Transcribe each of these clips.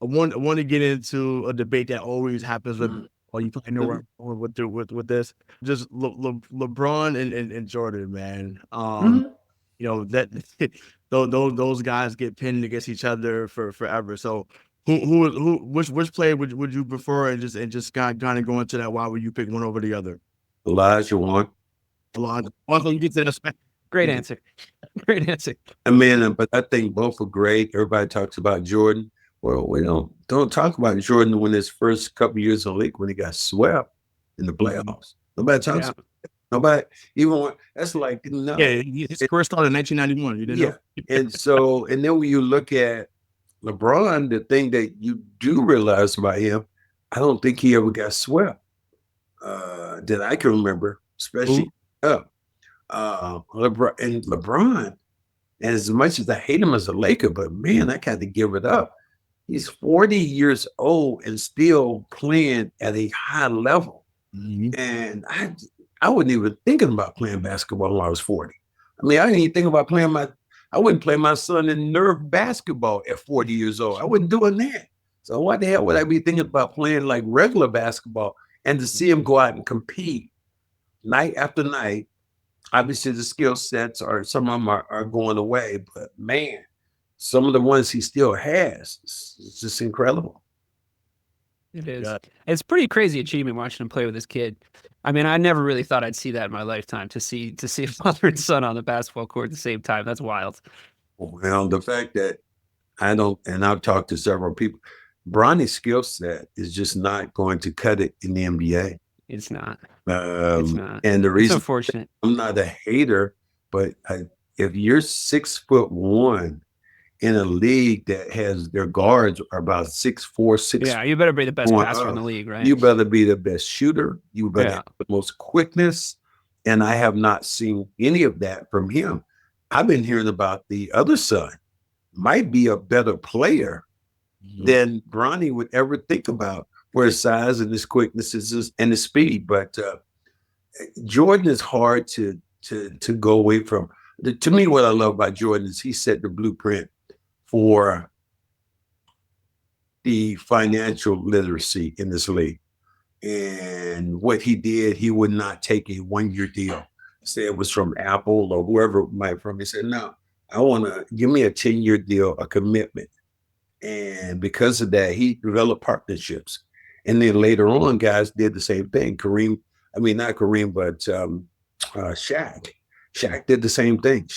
I want to get into a debate that always happens with. Or you probably know where Mhm. I'm going with this. Just LeBron and Jordan, man. Mhm. That those guys get pinned against each other for forever. So which player would you prefer, and just kind of go into that? Why would you pick one over the other? Elijah one. Alonzo, also you get to the Great answer. Great answer. I mean, but I think both are great. Everybody talks about Jordan. Well, we don't talk about Jordan when his first couple years in the league when he got swept in the Mhm. playoffs. Nobody talks Yeah. about it. Nobody even when that's like no. Yeah, his career started in 1991. You didn't Yeah. know? And then when you look at LeBron, the thing that you do realize about him, I don't think he ever got swept. That I can remember, especially Who? up. LeBron, and as much as I hate him as a Laker, but man, I got to give it up. He's 40 years old and still playing at a high level. Mhm. And I wasn't even thinking about playing basketball when I was 40. I mean, I didn't even think about I wouldn't play my son in nerve basketball at 40 years old. I wasn't doing that. So why the hell would I be thinking about playing like regular basketball and to see him go out and compete night after night? Obviously, the skill sets are some of them are going away, but man, some of the ones he still has, it's just incredible. It is. Yeah. It's pretty crazy achievement watching him play with his kid. I mean, I never really thought I'd see that in my lifetime to see a father and son on the basketball court at the same time. That's wild. Well, the fact that I don't, and I've talked to several people, Bronny's skill set is just not going to cut it in the NBA. It's not. It's not. And the It's reason unfortunate. I'm not a hater, but if you're 6'1" in a league that has their guards are about 6'4", six Yeah, you better be the best going passer in the up, league, right? you better be the best shooter. You better Yeah. have the most quickness. And I have not seen any of that from him. I've been hearing about the other son might be a better player Mhm. than Bronny would ever think about for his size and his quickness and his speed. But Jordan is hard to go away from. To me, what I love about Jordan is he set the blueprint for the financial literacy in this league. And what he did, he would not take a 1 year deal. Say it was from Apple or whoever it might from. He said, no, I want to give me a 10-year deal, a commitment. And because of that, he developed partnerships. And then later on, guys did the same thing. I mean, not Kareem, but Shaq. Shaq did the same thing.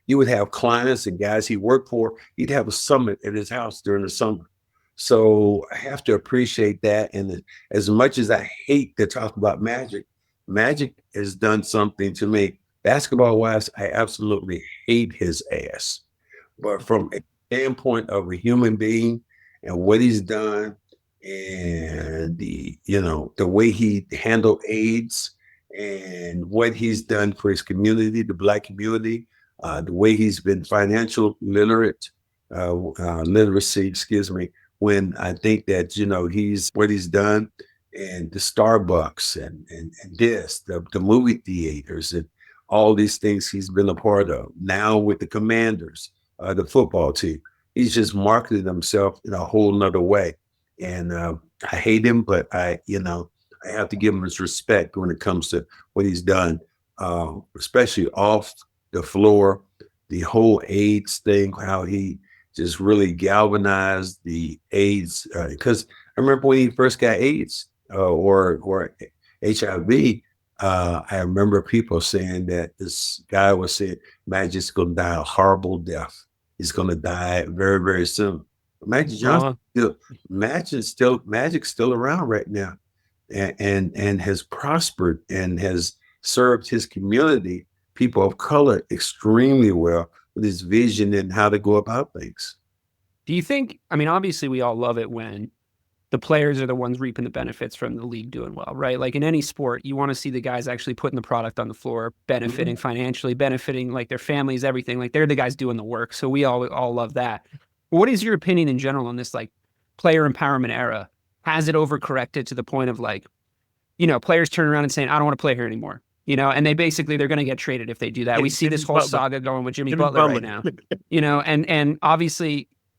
You would have clients and guys he worked for. He'd have a summit at his house during the summer. So I have to appreciate that. And as much as I hate to talk about Magic, Magic has done something to me. Basketball wise, I absolutely hate his ass. But from a standpoint of a human being and what he's done and the way he handled AIDS and what he's done for his community, the black community, the way he's been financial literacy, excuse me, when I think that, he's what he's done and the Starbucks and the movie theaters and all these things he's been a part of now with the Commanders, the football team. He's just marketed himself in a whole nother way. And I hate him, but I have to give him his respect when it comes to what he's done, especially off the floor, the whole AIDS thing, how he just really galvanized the AIDS. Because I remember when he first got AIDS or HIV, I remember people saying that this guy was saying Magic's going to die a horrible death. He's going to die very, very soon. Magic Johnson, Well, Magic's still around right now, and has prospered and has served his community, people of color, extremely well with his vision and how to go about things. do you think, I mean, obviously we all love it when the players are the ones reaping the benefits from the league doing well, right? Like in any sport, you want to see the guys actually putting the product on the floor, benefiting Mhm. financially, benefiting like their families, everything. Like they're the guys doing the work. So we all love that. What is your opinion in general on this like player empowerment era? Has it overcorrected to the point of like, players turning around and saying, I don't want to play here anymore. And they're going to get traded if they do that. Yeah, We see Jimmy this whole Butler. saga going with Jimmy Jimmy Butler right Butler. now, and obviously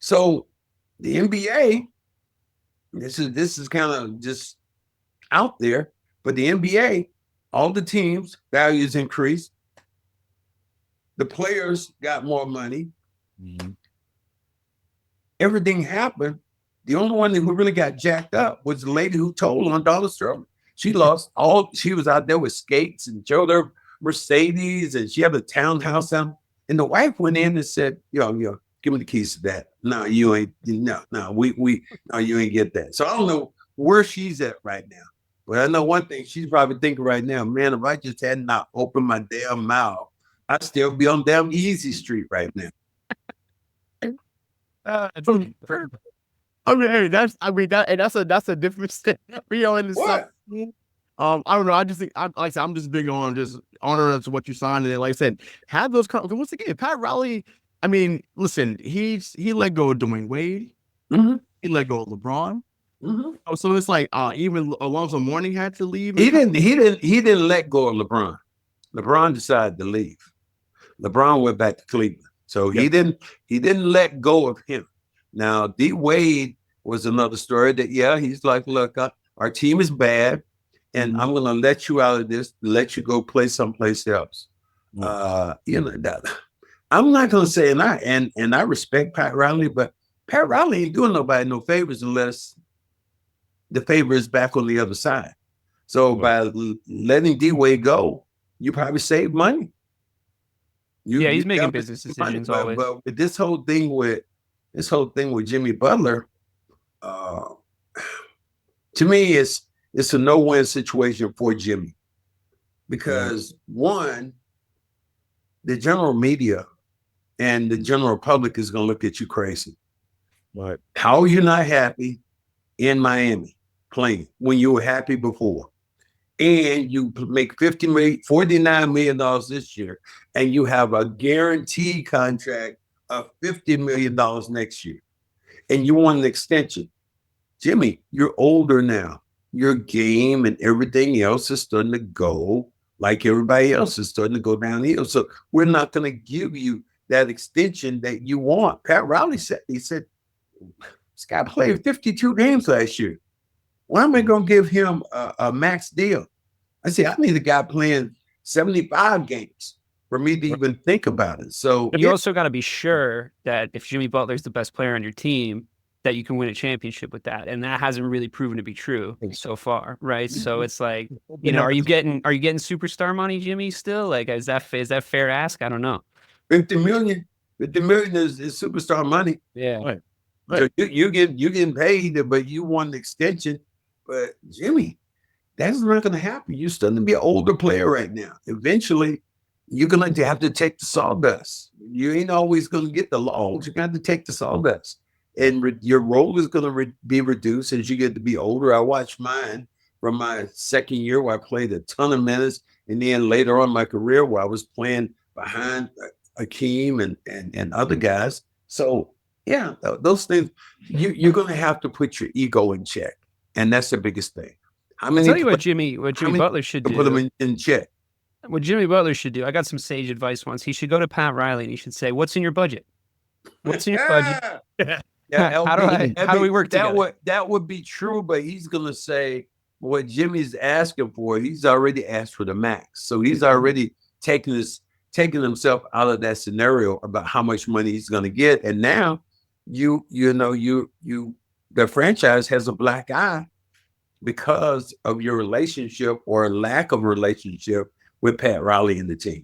So the NBA, this is kind of just out there, but the NBA, all the teams values increased. The players got more money. Everything happened. The only one who really got jacked up was the lady who told on Dollar Sterling. She lost she was out there with skates and showed her Mercedes, and she had a townhouse out. And the wife went in and said, yo, give me the keys to that. No, you ain't, no, you ain't get that. So I don't know where she's at right now. But I know one thing, she's probably thinking right now, man, if I just had not opened my damn mouth, I'd still be on damn Easy Street right now. I mean, hey, that's a different scenario in itself. I don't know. I just think, like I said, I'm just big on just honoring to what you signed, and then, like I said, have those. Once again, Pat Riley. I mean, listen, he let go of Dwayne Wade. He let go of LeBron. Oh, so it's like even Alonzo Mourning had to leave. He didn't let go of LeBron. LeBron decided to leave. LeBron went back to Cleveland, so he didn't let go of him. Now D Wade was another story that he's like, look, our team is bad, and I'm going to let you out of this, let you go play someplace else. That I'm not going to say, and I respect Pat Riley, but Pat Riley ain't doing nobody no favors unless the favor is back on the other side. So by letting D Wade go, you probably save money. He's making business decisions always. But with this whole thing with Jimmy Butler, to me, it's a no-win situation for Jimmy, because one, the general media and the general public is going to look at you crazy. Right? How are you not happy in Miami playing when you were happy before? And you make $49 million this year, and you have a guaranteed contract of $50 million next year, and you want an extension. Jimmy, you're older now. Your game and everything else is starting to go like everybody else is starting to go downhill. So we're not going to give you that extension that you want. Pat Riley said, this guy played 52 games last year. Why am I going to give him a max deal? I say, I need a guy playing 75 games for me to even think about it. So you also got to be sure that if Jimmy Butler's the best player on your team, that you can win a championship with that. And that hasn't really proven to be true so far. Right. So it's like, are you getting superstar money, Jimmy, still? Like, is that fair to ask? I don't know. 50 million is superstar money. Yeah. Right. So you getting paid, but you want an extension. But Jimmy, that's not going to happen. You're starting to be an older player right now. Eventually, you're going to have to take the sawdust. You ain't always going to get the laurels. You got to take the sawdust. And your role is going to be reduced as you get to be older. I watched mine from my second year where I played a ton of minutes. And then later on in my career where I was playing behind Akeem and other guys. So, yeah, those things, you're going to have to put your ego in check. And that's the biggest thing. I'll tell you what Jimmy Butler should do. Put him in check. What Jimmy Butler should do, I got some sage advice once. He should go to Pat Riley and he should say, "What's in your budget? What's in your budget? Yeah, how do we work together?" That would be true, but he's gonna say what Jimmy's asking for. He's already asked for the max, so he's already taking himself out of that scenario about how much money he's gonna get. And now the franchise has a black eye because of your relationship or lack of relationship with Pat Riley and the team.